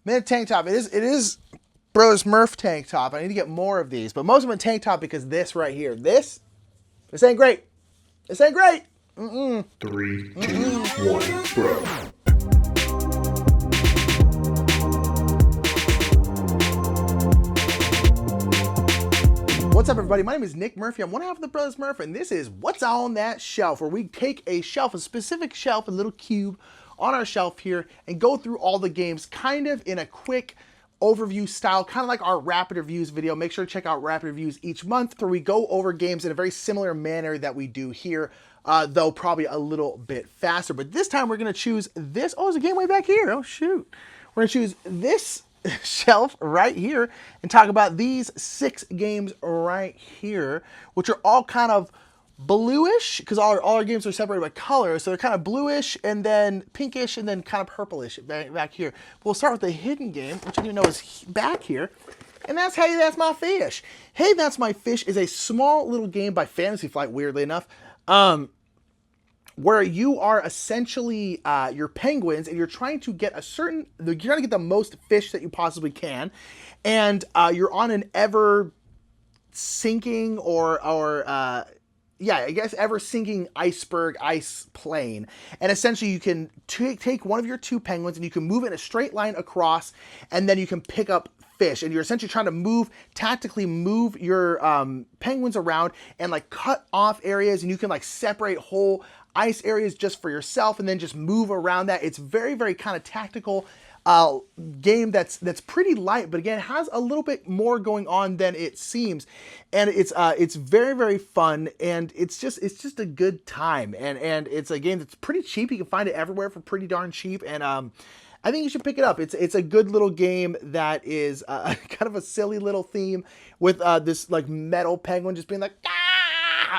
Man, tank top. It is Brothers Murph tank top. I need to get more of these, but most of them tank top because this right here. This ain't great. This ain't great. Mm-mm. Three, two, one, bro. What's up, everybody? My name is Nick Murphy. I'm one half of the Brothers Murph, and this is What's on That Shelf, where we take a shelf, a specific shelf, a little cube on our shelf here, and go through all the games kind of in a quick overview style, kind of like our rapid reviews video. Make sure to check out rapid reviews each month, where we go over games in a very similar manner that we do here, though probably a little bit faster. But this time we're going to choose this. Oh, there's a game way back here. Oh, shoot. We're going to choose this shelf right here and talk about these 6 games right here, which are all kind of bluish, because all our games are separated by color, so they're kind of bluish and then pinkish and then kind of purplish back here. We'll start with the hidden game, which you know is back here, and that's Hey That's My Fish. Hey That's My Fish is a small little game by Fantasy Flight, weirdly enough, where you are essentially your penguins, and you're trying to get you're trying to get the most fish that you possibly can, and you're on an ever sinking ever sinking iceberg ice plane, and essentially you can take one of your 2 penguins and you can move it in a straight line across, and then you can pick up fish, and you're essentially trying to tactically move your penguins around and like cut off areas, and you can like separate whole ice areas just for yourself and then just move around that. It's very, very kind of tactical game that's pretty light, but again has a little bit more going on than it seems, and it's very, very fun, and it's just a good time, and it's a game that's pretty cheap. You can find it everywhere for pretty darn cheap, and I think you should pick it up. It's a good little game that is kind of a silly little theme with this like metal penguin just being like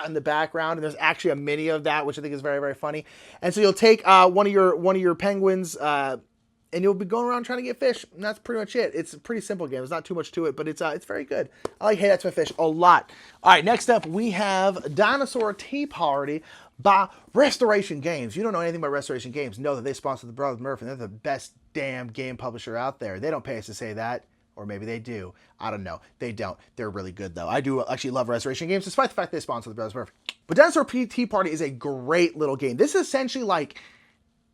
in the background, and there's actually a mini of that, which I think is very, very funny. And so you'll take one of your penguins, and you'll be going around trying to get fish, and that's pretty much it. It's a pretty simple game. There's not too much to it, but it's very good. I like Hey That's My Fish a lot. All right, next up we have Dinosaur Tea Party by Restoration Games. You don't know anything about Restoration Games, know that they sponsor the Brothers Murph, and they're the best damn game publisher out there. They don't pay us to say that. Or maybe they do. I don't know. They don't. They're really good, though. I do actually love Restoration Games, despite the fact they sponsor the Brothers Murph. But Dinosaur Tea Party is a great little game. This is essentially like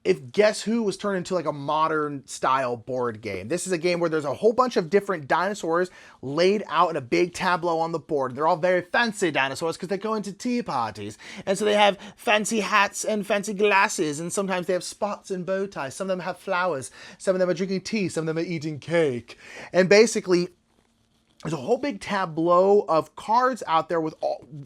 if Guess Who was turned into like a modern style board game. This is a game where there's a whole bunch of different dinosaurs laid out in a big tableau on the board. They're all very fancy dinosaurs because they go into tea parties. And so they have fancy hats and fancy glasses, and sometimes they have spots and bow ties. Some of them have flowers. Some of them are drinking tea. Some of them are eating cake. And basically, there's a whole big tableau of cards out there with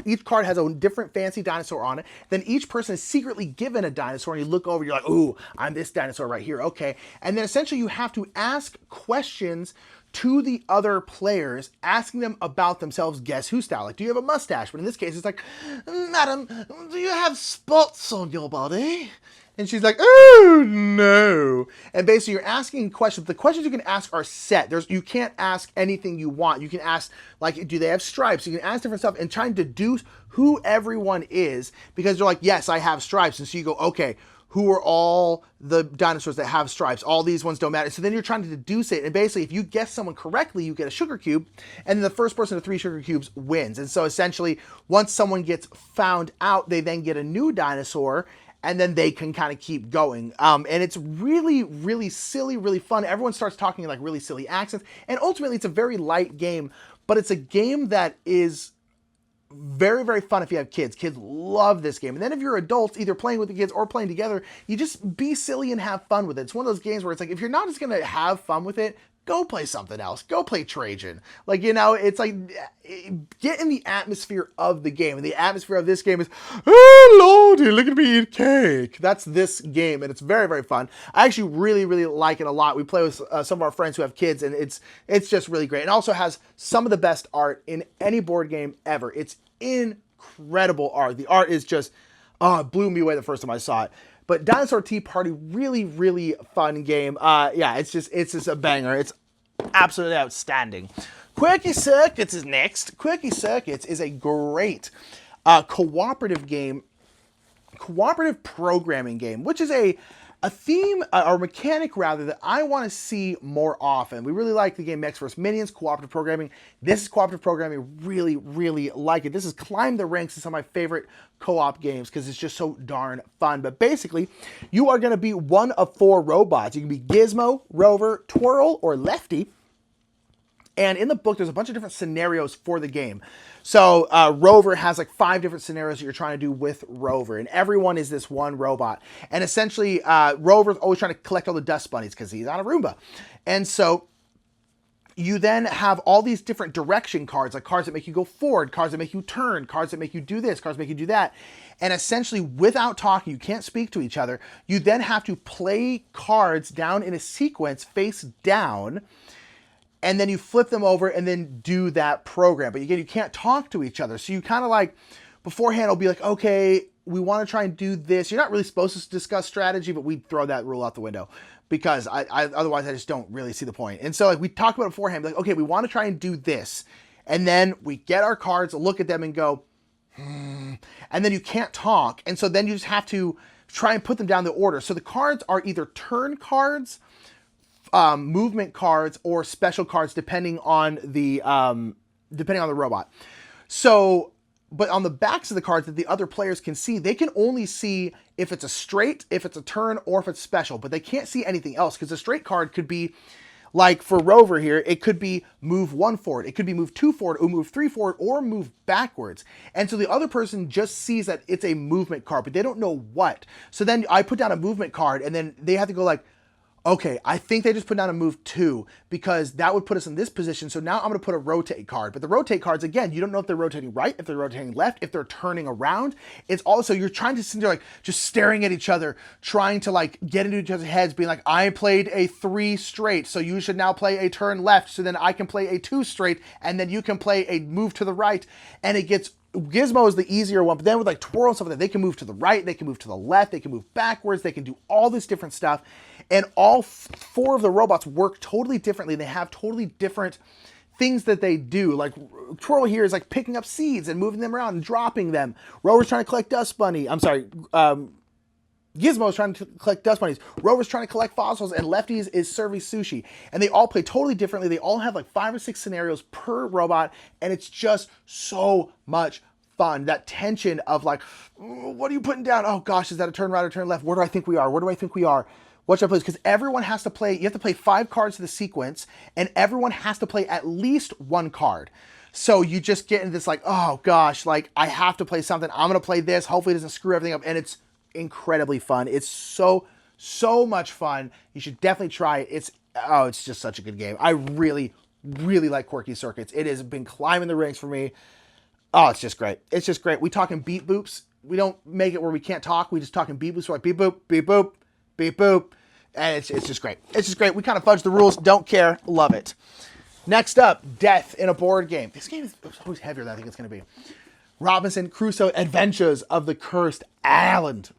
each card has a different fancy dinosaur on it. Then each person is secretly given a dinosaur, and you look over, you're like, ooh, I'm this dinosaur right here, okay. And then essentially you have to ask questions to the other players, asking them about themselves, Guess Who style. Like, do you have a mustache? But in this case, it's like, madam, do you have spots on your body? And she's like, oh, no. And basically, you're asking questions. The questions you can ask are set. You can't ask anything you want. You can ask, like, do they have stripes? You can ask different stuff and try and deduce who everyone is, because they're like, yes, I have stripes. And so you go, okay, who are all the dinosaurs that have stripes? All these ones don't matter. So then you're trying to deduce it. And basically, if you guess someone correctly, you get a sugar cube. And then the first person to 3 sugar cubes wins. And so essentially, once someone gets found out, they then get a new dinosaur, and then they can kind of keep going. And it's really, really silly, really fun. Everyone starts talking in like really silly accents. And ultimately, it's a very light game, but it's a game that is very, very fun if you have kids. Kids love this game. And then if you're adults, either playing with the kids or playing together, you just be silly and have fun with it. It's one of those games where it's like, if you're not just going to have fun with it, go play something else. Go play Trajan. Like, you know, it's like, get in the atmosphere of the game. And the atmosphere of this game is, oh, lordy, look at me eat cake. That's this game, and it's very, very fun. I actually really, really like it a lot. We play with some of our friends who have kids, and it's just really great. It also has some of the best art in any board game ever. It's incredible art. The art is just, it blew me away the first time I saw it. But Dinosaur Tea Party, really, really fun game. Yeah, it's just a banger. It's absolutely outstanding. Quirky Circuits is next. Quirky Circuits is a great cooperative programming game, which is a A theme, or mechanic rather, that I want to see more often. We really like the game Mechs vs. Minions, cooperative programming. This is cooperative programming. Really, really like it. This has climbed the ranks in some of my favorite co-op games because it's just so darn fun. But basically, you are going to be one of 4 robots. You can be Gizmo, Rover, Twirl, or Lefty. And in the book, there's a bunch of different scenarios for the game. So Rover has like 5 different scenarios that you're trying to do with Rover. And everyone is this one robot. And essentially, Rover's always trying to collect all the dust bunnies because he's on a Roomba. And so you then have all these different direction cards, like cards that make you go forward, cards that make you turn, cards that make you do this, cards that make you do that. And essentially, without talking, you can't speak to each other. You then have to play cards down in a sequence face down. And then you flip them over and then do that program. But again, you can't talk to each other. So you kind of like, beforehand, will be like, okay, we want to try and do this. You're not really supposed to discuss strategy, but we throw that rule out the window because otherwise I just don't really see the point. And so like we talk about it beforehand, like, okay, we want to try and do this. And then we get our cards, look at them and go, and then you can't talk. And so then you just have to try and put them down the order. So the cards are either turn cards, movement cards, or special cards depending on the robot. So, but on the backs of the cards that the other players can see, they can only see if it's a straight, if it's a turn, or if it's special, but they can't see anything else because a straight card could be like for Rover here, it could be move 1 forward, it could be move 2 forward, or move 3 forward, or move backwards. And so the other person just sees that it's a movement card, but they don't know what. So then I put down a movement card and then they have to go like, okay, I think they just put down a move 2 because that would put us in this position. So now I'm going to put a rotate card. But the rotate cards, again, you don't know if they're rotating right, if they're rotating left, if they're turning around. It's also, you're trying to sit there like just staring at each other, trying to like get into each other's heads, being like, I played a 3 straight, so you should now play a turn left. So then I can play a 2 straight, and then you can play a move to the right. And it gets, Gizmo is the easier one, but then with like Twirl and stuff like that, they can move to the right, they can move to the left, they can move backwards, they can do all this different stuff. And all 4 of the robots work totally differently. They have totally different things that they do. Like Twirl here is like picking up seeds and moving them around and dropping them. Rover's trying to collect dust bunny. I'm sorry. Gizmo's trying to collect dust bunnies. Rover's trying to collect fossils, and Lefty's is serving sushi. And they all play totally differently. They all have like 5 or 6 scenarios per robot, and it's just so much fun. That tension of like, what are you putting down? Oh gosh, is that a turn right or turn left? Where do I think we are? Where do I think we are? What should I play? Because everyone has to play, you have to play 5 cards to the sequence, and everyone has to play at least 1 card. So you just get into this like, oh gosh, like I have to play something. I'm going to play this. Hopefully it doesn't screw everything up. And it's incredibly fun. It's so much fun. You should definitely try it. It's just such a good game. I really, really like Quirky Circuits. It has been climbing the ranks for me. Oh, it's just great. It's just great. We talk in beep boops. We don't make it where we can't talk. We just talk in beep boops. We're like beep boop, beep boop, beep boop. And it's just great. It's just great. We kind of fudge the rules. Don't care. Love it. Next up, Death in a Board Game. This game is always heavier than I think it's going to be. Robinson Crusoe Adventures of the Cursed Island.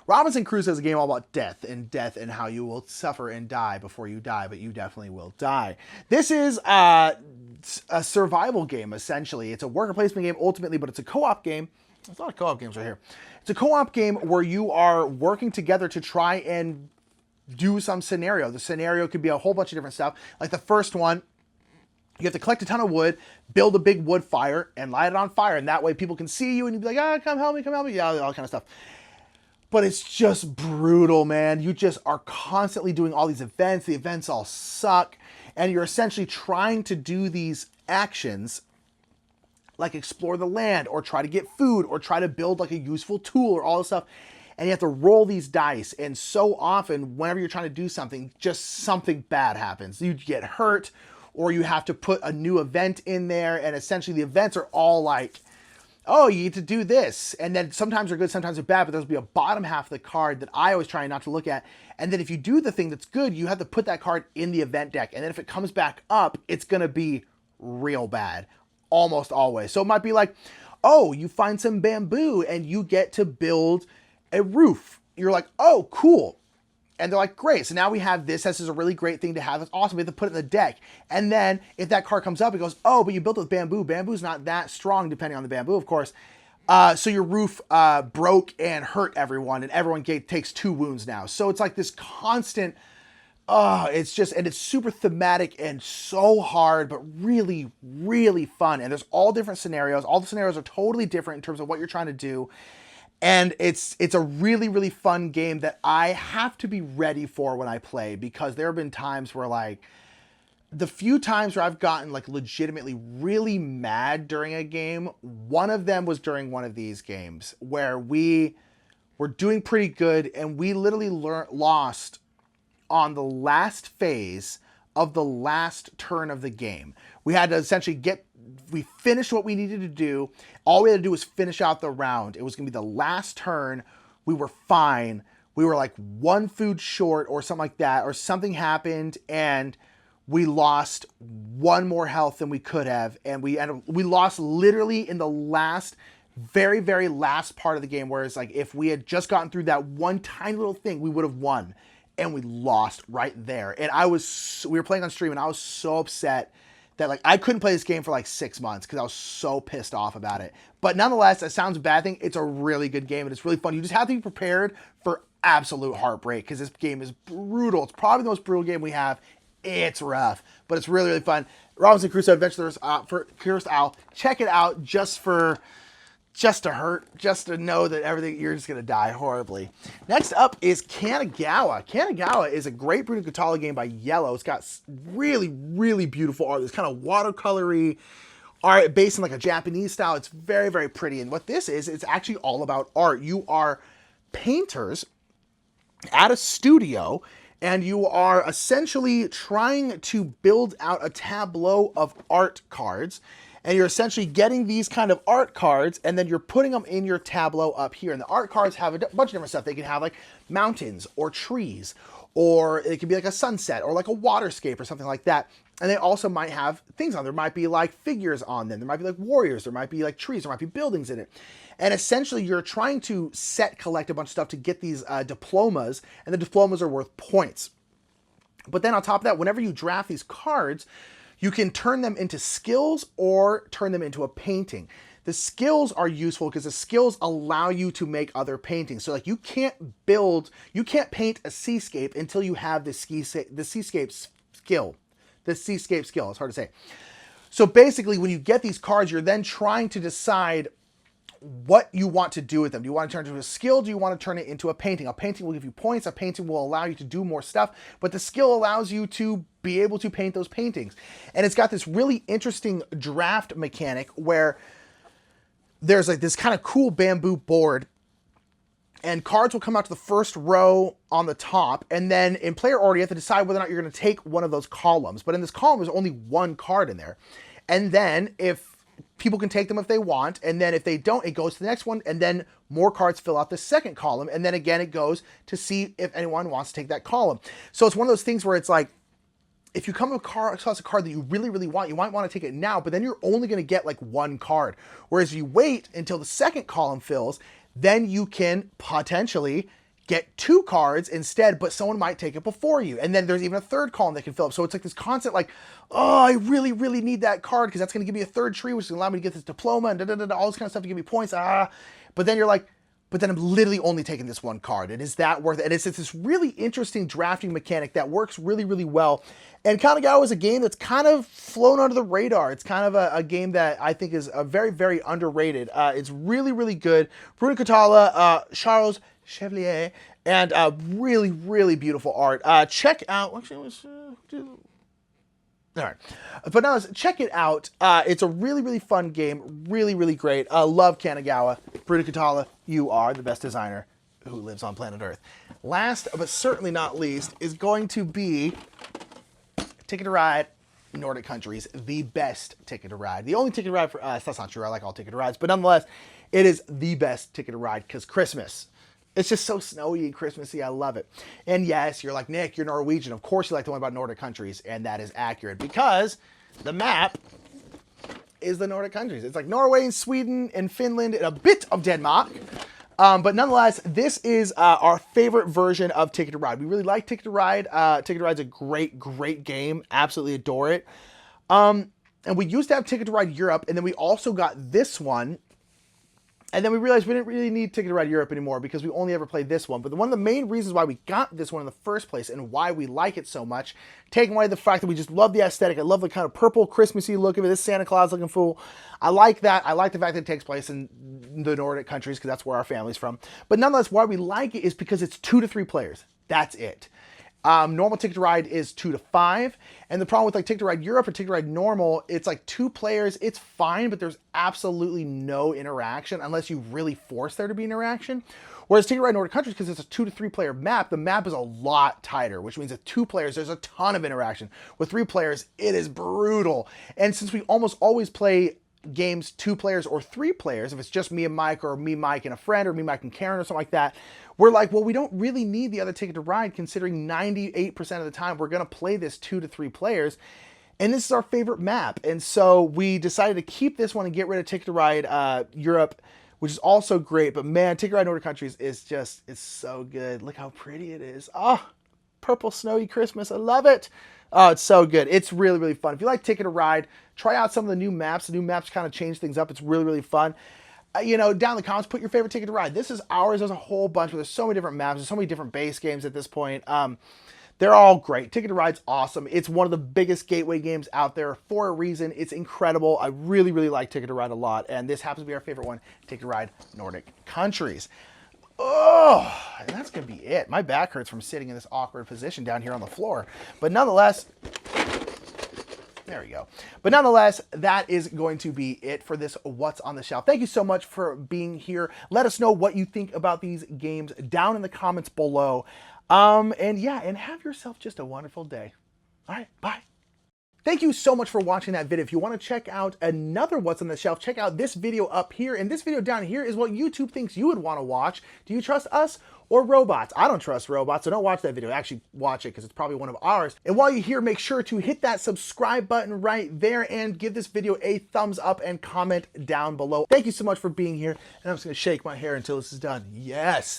Robinson Crusoe is a game all about death and how you will suffer and die before you die, but you definitely will die. This is a survival game, essentially. It's a worker placement game, ultimately, but it's a co-op game. There's a lot of co-op games right here. It's a co-op game where you are working together to try and do some scenario. The scenario could be a whole bunch of different stuff. Like the first one, you have to collect a ton of wood, build a big wood fire, and light it on fire. And that way people can see you and you'd be like, come help me, come help me. Yeah, all kind of stuff. But it's just brutal, man. You just are constantly doing all these events. The events all suck. And you're essentially trying to do these actions like explore the land or try to get food or try to build like a useful tool or all this stuff. And you have to roll these dice. And so often, whenever you're trying to do something, just something bad happens. You get hurt or you have to put a new event in there. And essentially the events are all like, oh, you need to do this. And then sometimes they're good, sometimes they're bad, but there'll be a bottom half of the card that I always try not to look at. And then if you do the thing that's good, you have to put that card in the event deck. And then if it comes back up, it's going to be real bad. Almost always. So it might be like, oh, you find some bamboo and you get to build a roof. You're like, oh, cool. And they're like, great. So now we have this. This is a really great thing to have. It's awesome. We have to put it in the deck. And then if that card comes up, it goes, oh, but you built it with bamboo. Bamboo's not that strong, depending on the bamboo, of course. So your roof broke and hurt everyone, and everyone takes 2 wounds now. So it's like this constant, and it's super thematic and so hard, but really, really fun. And there's all different scenarios. All the scenarios are totally different in terms of what you're trying to do. And it's a really, really fun game that I have to be ready for when I play, because there have been times where, like, the few times where I've gotten like legitimately really mad during a game, one of them was during one of these games where we were doing pretty good and we literally lost on the last phase of the last turn of the game. We had to essentially we finished what we needed to do. All we had to do was finish out the round. It was going to be the last turn. We were fine. We were like 1 food short or something like that, or something happened and we lost 1 more health than we could have, and we lost literally in the last, very, very last part of the game, whereas like if we had just gotten through that one tiny little thing, we would have won, and we lost right there. And we were playing on stream, and I was so upset that like I couldn't play this game for like 6 months because I was so pissed off about it. But nonetheless, that sounds a bad thing. It's a really good game, and it's really fun. You just have to be prepared for absolute heartbreak, because this game is brutal. It's probably the most brutal game we have. It's rough, but it's really, really fun. Robinson Crusoe Adventures for Cursed Owl. Check it out just to know that you're just going to die horribly. Next up is Kanagawa. Kanagawa is a great Bruno Catala game by Yellow. It's got really, really beautiful art. This kind of watercolory art based in like a Japanese style. It's very, very pretty. And what this is, it's actually all about art. You are painters at a studio, and you are essentially trying to build out a tableau of art cards. And you're essentially getting these kind of art cards, and then you're putting them in your tableau up here. And the art cards have a bunch of different stuff. They can have like mountains or trees, or it could be like a sunset or like a waterscape or something like that. And they also might have things on. There might be like figures on them. There might be like warriors. There might be like trees. There might be buildings in it. And essentially you're trying to collect a bunch of stuff to get these diplomas, and the diplomas are worth points. But then on top of that, whenever you draft these cards, you can turn them into skills or turn them into a painting. The skills are useful because the skills allow you to make other paintings. So like you can't paint a seascape until you have the seascape skill. The seascape skill, it's hard to say. So basically when you get these cards, you're then trying to decide what you want to do with them. Do you want to turn it into a skill? Do you want to turn it into a painting? A painting will give you points. A painting will allow you to do more stuff, but the skill allows you to be able to paint those paintings. And it's got this really interesting draft mechanic where there's like this kind of cool bamboo board, and cards will come out to the first row on the top, and then in player order, you have to decide whether or not you're going to take one of those columns. But in this column, there's only 1 card in there. And then if people can take them if they want, and then if they don't, it goes to the next one, and then more cards fill out the second column, and then again it goes to see if anyone wants to take that column. So it's one of those things where it's like, if you come across a card that you really, really want, you might want to take it now, but then you're only going to get like 1 card. Whereas if you wait until the second column fills, then you can potentially get 2 cards instead, but someone might take it before you. And then there's even a third column that can fill up. So it's like this constant like, oh, I really, really need that card because that's going to give me a 3rd tree, which is going to allow me to get this diploma and all this kind of stuff to give me points. But then you're like, but then I'm literally only taking this 1 card. And is that worth it? And it's this really interesting drafting mechanic that works really, really well. And Kanagawa is a game that's kind of flown under the radar. It's kind of a game that I think is very, very underrated. It's really, really good. Bruno Catala, Charles Chevalier, and really, really beautiful art. Check out... Actually, all right. But now, check it out. It's a really, really fun game. Really, really great. Love Kanagawa. Bruno Catala, you are the best designer who lives on planet Earth. Last, but certainly not least, is going to be Ticket to Ride Nordic Countries, the best Ticket to Ride. The only Ticket to Ride for us. That's not true. I like all Ticket to Rides. But nonetheless, it is the best Ticket to Ride because Christmas. It's just so snowy and Christmassy. I love it. And yes, you're like, Nick, you're Norwegian. Of course you like the one about Nordic countries. And that is accurate because the map is the Nordic countries. It's like Norway and Sweden and Finland and a bit of Denmark. But nonetheless, this is our favorite version of Ticket to Ride. We really like Ticket to Ride. Ticket to Ride's a great, great game. Absolutely adore it. And we used to have Ticket to Ride Europe. And then we also got this one And then we realized we didn't really need Ticket to Ride Europe anymore because we only ever played this one. But one of the main reasons why we got this one in the first place and why we like it so much, taking away the fact that we just love the aesthetic. I love the kind of purple Christmassy look of it. This Santa Claus looking fool. I like that. I like the fact that it takes place in the Nordic countries because that's where our family's from. But nonetheless, why we like it is because it's 2 to 3 players. That's it. Normal Ticket to Ride is 2 to 5. And the problem with like Ticket to Ride Europe or Ticket to Ride Normal, it's like 2 players. It's fine, but there's absolutely no interaction unless you really force there to be interaction. Whereas Ticket to Ride Nordic Countries, because it's a 2 to 3 player map, the map is a lot tighter, which means at 2 players, there's a ton of interaction. With 3 players, it is brutal. And since we almost always play games 2 players or 3 players, if it's just me and Mike or me, Mike and a friend or me, Mike and Karen or something like that, we're like, well, we don't really need the other Ticket to Ride considering 98% of the time we're going to play this 2 to 3 players. And this is our favorite map. And so we decided to keep this one and get rid of Ticket to Ride Europe, which is also great. But man, Ticket to Ride Nordic Countries is just, it's so good. Look how pretty it is. Oh, purple snowy Christmas. I love it. Oh, it's so good. It's really, really fun. If you like Ticket to Ride, try out some of the new maps. The new maps kind of change things up. It's really, really fun. You know, down in the comments, put your favorite Ticket to Ride. This is ours. There's a whole bunch, but there's so many different maps. There's so many different base games at this point. They're all great. Ticket to Ride's awesome. It's one of the biggest gateway games out there for a reason. It's incredible. I really, really like Ticket to Ride a lot. And this happens to be our favorite one, Ticket to Ride Nordic Countries. Oh, and that's going to be it. My back hurts from sitting in this awkward position down here on the floor. But nonetheless, there we go. But nonetheless, that is going to be it for this What's on the Shelf. Thank you so much for being here. Let us know what you think about these games down in the comments below. And yeah, and have yourself just a wonderful day. All right, bye. Thank you so much for watching that video. If you want to check out another What's on the Shelf, check out this video up here. And this video down here is what YouTube thinks you would want to watch. Do you trust us or robots? I don't trust robots, so don't watch that video. Actually, watch it because it's probably one of ours. And while you're here, make sure to hit that subscribe button right there and give this video a thumbs up and comment down below. Thank you so much for being here. And I'm just going to shake my hair until this is done. Yes.